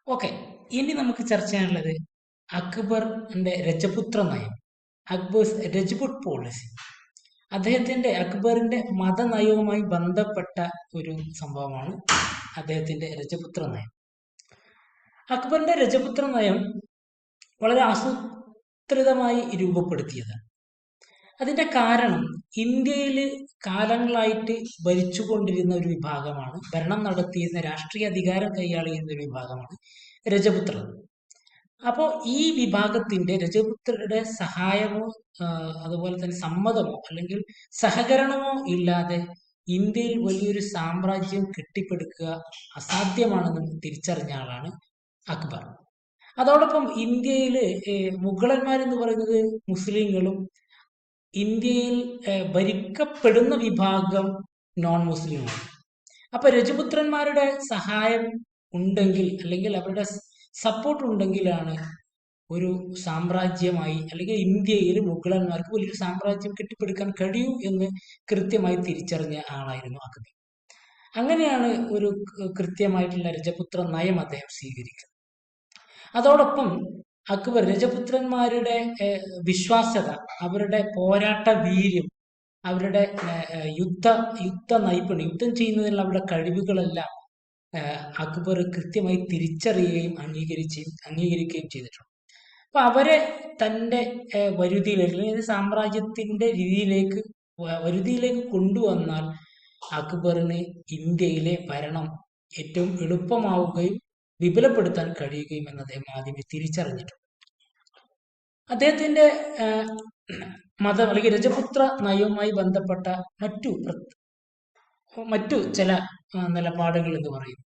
Okay, ഇനി നമുക്ക് ചർച്ച ചെയ്യാനുള്ളത് അക്ബറിന്റെ രജപുത്ര നയം, അക്ബേഴ്സ് രജ്പുട്ട് പോളിസി. അക്ബറിന്റെ മതനയവുമായി ബന്ധപ്പെട്ട ഒരു സംഭവമാണ് അദ്ദേഹത്തിന്റെ രജപുത്ര നയം. അക്ബറിന്റെ രജപുത്ര നയം വളരെ ആസൂത്രിതമായി രൂപപ്പെടുത്തിയതാണ്. അതിന്റെ കാരണം ഇന്ത്യയിൽ കാലങ്ങളായിട്ട് ഭരിച്ചുകൊണ്ടിരുന്ന ഒരു വിഭാഗമാണ്, ഭരണം നടത്തിയിരുന്ന രാഷ്ട്രീയ അധികാരം കൈയാളിയിരുന്ന ഒരു വിഭാഗമാണ് രജപുത്രർ. അപ്പോൾ ഈ വിഭാഗത്തിന്റെ രജപുത്രരുടെ സഹായമോ അതുപോലെ തന്നെ സമ്മതമോ അല്ലെങ്കിൽ സഹകരണമോ ഇല്ലാതെ ഇന്ത്യയിൽ വലിയൊരു സാമ്രാജ്യം കെട്ടിപ്പടുക്കുക അസാധ്യമാണെന്ന് തിരിച്ചറിഞ്ഞ ആളാണ് അക്ബർ. അതോടൊപ്പം ഇന്ത്യയിൽ മുഗളന്മാരെന്ന് പറയുന്നത് മുസ്ലിങ്ങളും ഇന്ത്യയിൽ ഭരിക്കപ്പെടുന്ന വിഭാഗം നോൺ മുസ്ലിമാണ്. അപ്പൊ രജപുത്രന്മാരുടെ സഹായം ഉണ്ടെങ്കിൽ അല്ലെങ്കിൽ അവരുടെ സപ്പോർട്ട് ഉണ്ടെങ്കിലാണ് ഒരു സാമ്രാജ്യമായി അല്ലെങ്കിൽ ഇന്ത്യയിൽ മുഗളന്മാർക്ക് വലിയൊരു സാമ്രാജ്യം കെട്ടിപ്പടുക്കാൻ കഴിയൂ എന്ന് കൃത്യമായി തിരിച്ചറിഞ്ഞ ആളായിരുന്നു അക്ബർ. അങ്ങനെയാണ് ഒരു കൃത്യമായിട്ടുള്ള രജപുത്ര നയം അദ്ദേഹം സ്വീകരിക്കുന്നത്. അതോടൊപ്പം അക്ബർ രജപുത്രന്മാരുടെ വിശ്വാസ്യത, അവരുടെ പോരാട്ട വീര്യം, അവരുടെ യുദ്ധ നൈപുണ്യം, യുദ്ധം ചെയ്യുന്നതിനുള്ള അവരുടെ കഴിവുകളെല്ലാം അക്ബർ കൃത്യമായി തിരിച്ചറിയുകയും അംഗീകരിക്കുകയും ചെയ്തിട്ടുണ്ട്. അപ്പൊ അവരെ തന്റെ വരുതിയിലേക്ക് അല്ലെങ്കിൽ സാമ്രാജ്യത്തിന്റെ വരുതിയിലേക്ക് കൊണ്ടുവന്നാൽ അക്ബറിന് ഇന്ത്യയിലെ ഭരണം ഏറ്റവും എളുപ്പമാവുകയും വിപുലപ്പെടുത്താൻ കഴിയുകയും എന്ന് അദ്ദേഹം ആദ്യമേ തിരിച്ചറിഞ്ഞിട്ടുണ്ട്. അദ്ദേഹത്തിന്റെ മതം അല്ലെങ്കിൽ രജപുത്ര നയവുമായി ബന്ധപ്പെട്ട മറ്റു ചില നിലപാടുകൾ എന്ന് പറയും,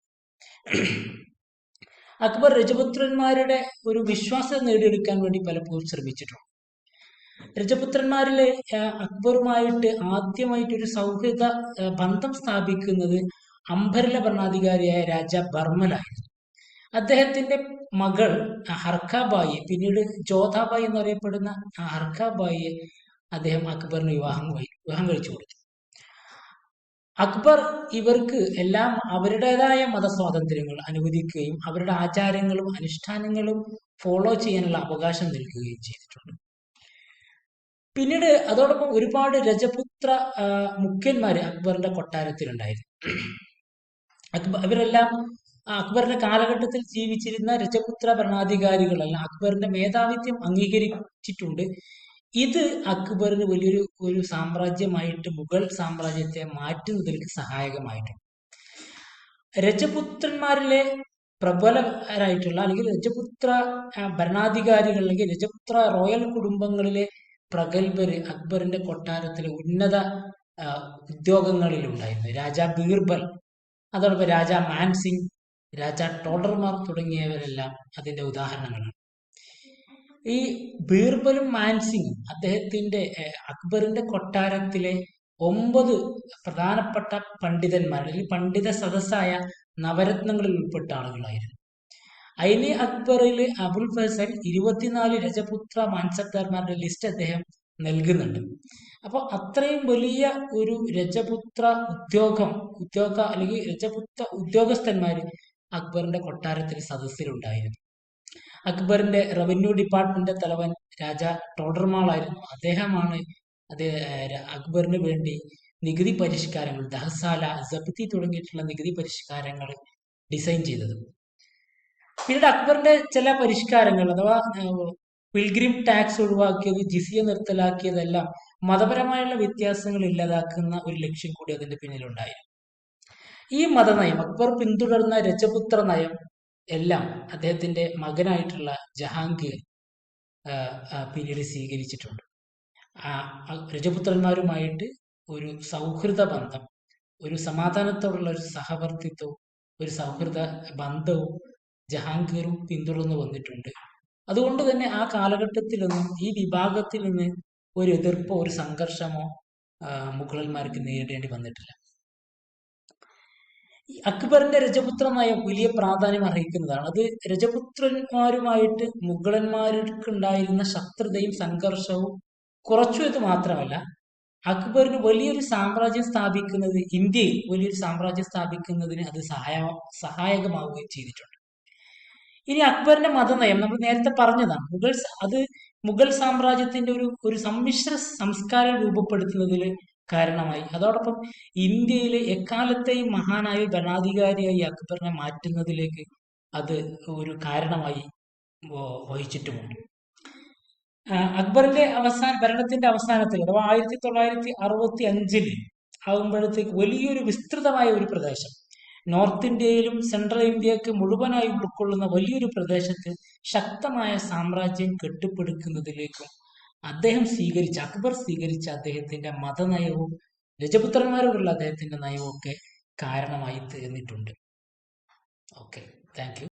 അക്ബർ രജപുത്രന്മാരുടെ ഒരു വിശ്വാസം നേടിയെടുക്കാൻ വേണ്ടി പലപ്പോഴും ശ്രമിച്ചിട്ടുണ്ട്. രജപുത്രന്മാരിലെ അക്ബറുമായിട്ട് ആദ്യമായിട്ട് ഒരു സൗഹൃദ ബന്ധം സ്ഥാപിക്കുന്നത് അംബർല ഭരണാധികാരിയായ രാജ ബർമലായിരുന്നു. അദ്ദേഹത്തിന്റെ മകൾ ഹർക്കാബായി, പിന്നീട് ജോധാബായി എന്നറിയപ്പെടുന്ന ഹർക്കാബായിയെ അദ്ദേഹം അക്ബറിന് വിവാഹം കഴിച്ചു കൊടുത്തു. അക്ബർ ഇവർക്ക് എല്ലാം അവരുടേതായ മതസ്വാതന്ത്ര്യങ്ങൾ അനുവദിക്കുകയും അവരുടെ ആചാരങ്ങളും അനുഷ്ഠാനങ്ങളും ഫോളോ ചെയ്യാനുള്ള അവകാശം നൽകുകയും ചെയ്തിട്ടുണ്ട്. പിന്നീട് അതോടൊപ്പം ഒരുപാട് രജപുത്ര മുഖ്യന്മാര് അക്ബറിന്റെ കൊട്ടാരത്തിലുണ്ടായിരുന്നു. ഇവരെല്ലാം അക്ബറിന്റെ കാലഘട്ടത്തിൽ ജീവിച്ചിരുന്ന രജപുത്ര ഭരണാധികാരികളല്ല, അക്ബറിന്റെ മേധാവിത്വം അംഗീകരിച്ചിട്ടുണ്ട്. ഇത് അക്ബറിന് ഒരു സാമ്രാജ്യമായിട്ട് മുഗൾ സാമ്രാജ്യത്തെ മാറ്റുന്നതിലേക്ക് സഹായകമായിട്ടുണ്ട്. രജപുത്രന്മാരിലെ പ്രബലരായിട്ടുള്ള അല്ലെങ്കിൽ രജപുത്ര ഭരണാധികാരികൾ അല്ലെങ്കിൽ രജപുത്ര റോയൽ കുടുംബങ്ങളിലെ പ്രഗത്ഭര് അക്ബറിന്റെ കൊട്ടാരത്തിലെ ഉന്നത ഉദ്യോഗങ്ങളിൽ ഉണ്ടായിരുന്നു. രാജ ബീർബൽ, അതോടൊപ്പം രാജ മാൻസിംഗ്, രാജ ടോഡർമാർ തുടങ്ങിയവരെല്ലാം അതിന്റെ ഉദാഹരണങ്ങളാണ്. ഈ ബീർബലും മാൻസിംഗും അക്ബറിന്റെ കൊട്ടാരത്തിലെ 9 പ്രധാനപ്പെട്ട പണ്ഡിതന്മാർ അല്ലെങ്കിൽ പണ്ഡിത സദസ്സായ നവരത്നങ്ങളിൽ ഉൾപ്പെട്ട ആളുകളായിരുന്നു. അതിന് അക്ബറിൽ അബുൽ ഫസൽ 24 രജപുത്ര മാൻസബ്ദാർമാരുടെ ലിസ്റ്റ് അദ്ദേഹം നൽകുന്നുണ്ട്. അപ്പോൾ അത്രയും വലിയ ഒരു രജപുത്ര അല്ലെങ്കിൽ രജപുത്ര ഉദ്യോഗസ്ഥന്മാര് അക്ബറിന്റെ കൊട്ടാരത്തിൽ സദസ്സിലുണ്ടായിരുന്നു. അക്ബറിന്റെ റവന്യൂ ഡിപ്പാർട്ട്മെന്റ് തലവൻ രാജ ടോഡർമാൾ ആയിരുന്നു. അദ്ദേഹമാണ് അക്ബറിന് വേണ്ടി നികുതി പരിഷ്കാരങ്ങൾ, ദഹസാല, ജപ്തി തുടങ്ങിയിട്ടുള്ള നികുതി പരിഷ്കാരങ്ങൾ ഡിസൈൻ ചെയ്തത്. പിന്നീട് അക്ബറിന്റെ ചില പരിഷ്കാരങ്ങൾ അഥവാ പിൽഗ്രിം ടാക്സ് ഒഴിവാക്കിയത്, ജിസിയ നിർത്തലാക്കിയതെല്ലാം മതപരമായുള്ള വ്യത്യാസങ്ങൾ ഇല്ലാതാക്കുന്ന ഒരു ലക്ഷ്യം കൂടി അതിന്റെ പിന്നിലുണ്ടായിരുന്നു. ഈ മതനയം, അക്ബർ പിന്തുടർന്ന രജപുത്ര നയം എല്ലാം അദ്ദേഹത്തിന്റെ മകനായിട്ടുള്ള ജഹാംഗീർ പിന്നീട് സ്വീകരിച്ചിട്ടുണ്ട്. രജപുത്രന്മാരുമായിട്ട് ഒരു സൗഹൃദ ബന്ധം, ഒരു സമാധാനത്തോടുള്ള ഒരു സഹവർത്തിത്വവും ഒരു സൗഹൃദ ബന്ധവും ജഹാംഗീറും പിന്തുടർന്നു വന്നിട്ടുണ്ട്. അതുകൊണ്ട് തന്നെ ആ കാലഘട്ടത്തിലൊന്നും ഈ വിഭാഗത്തിൽ നിന്ന് ഒരു എതിർപ്പോ ഒരു സംഘർഷമോ മുഗളന്മാർക്ക് നേരിടേണ്ടി വന്നിട്ടില്ല. അക്ബറിന്റെ രജപുത്ര നയം വലിയ പ്രാധാന്യം അർഹിക്കുന്നതാണ്. അത് രജപുത്രന്മാരുമായിട്ട് മുഗളന്മാർക്കുണ്ടായിരുന്ന ശത്രുതയും സംഘർഷവും കുറച്ചു എന്ന് മാത്രമല്ല, അക്ബറിന് വലിയൊരു സാമ്രാജ്യം സ്ഥാപിക്കുന്നത്, ഇന്ത്യയിൽ വലിയൊരു സാമ്രാജ്യം സ്ഥാപിക്കുന്നതിന് അത് സഹായകമാവുകയും ചെയ്തിട്ടുണ്ട്. ഇനി അക്ബറിന്റെ മതനയം നമ്മൾ നേരത്തെ പറഞ്ഞതാണ്. അത് മുഗൾ സാമ്രാജ്യത്തിന്റെ ഒരു സമ്മിശ്ര സംസ്കാരം രൂപപ്പെടുത്തുന്നതിൽ കാരണമായി. അതോടൊപ്പം ഇന്ത്യയിലെ എക്കാലത്തെയും മഹാനായ ഭരണാധികാരിയായി അക്ബറിനെ മാറ്റുന്നതിലേക്ക് അത് ഒരു കാരണമായി വഹിച്ചിട്ടുമുണ്ട്. അക്ബറിന്റെ ഭരണത്തിന്റെ അവസാനത്തിൽ, അഥവാ 1965 ആകുമ്പോഴത്തേക്ക് വലിയൊരു വിസ്തൃതമായ ഒരു പ്രദേശം, നോർത്ത് ഇന്ത്യയിലും സെൻട്രൽ ഇന്ത്യയൊക്കെ മുഴുവനായി ഉൾക്കൊള്ളുന്ന വലിയൊരു പ്രദേശത്ത് ശക്തമായ സാമ്രാജ്യം കെട്ടിപ്പടുക്കുന്നതിലേക്കും അക്ബർ സ്വീകരിച്ച അദ്ദേഹത്തിന്റെ മതനയവും രജപുത്രന്മാരോടുള്ള അദ്ദേഹത്തിന്റെ നയവും ഒക്കെ കാരണമായി തീർന്നിട്ടുണ്ട്. Okay, thank U.